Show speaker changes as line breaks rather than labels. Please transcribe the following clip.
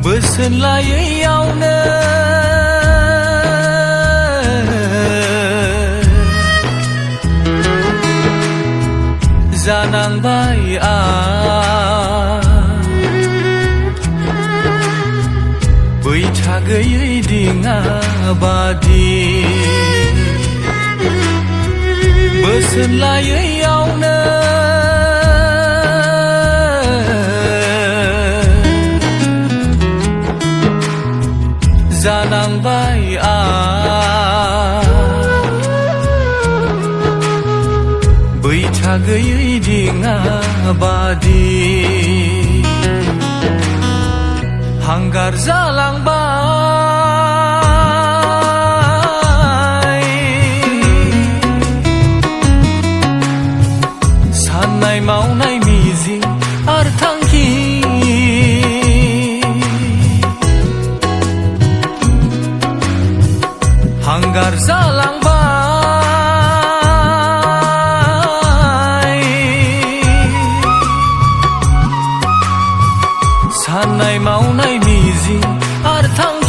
बोसोन लायैयावनो जानांबाय बैथा गैयै दिङा बादि बोसोन लायैयावनो जानांबाय बैथा गैयै दिङा बादि हांगार जालांबाय साननाय मावनाय मिजिं आरो थांखि हांगार जालांबाय साननाय मावनाय मिजिं आरो थांखि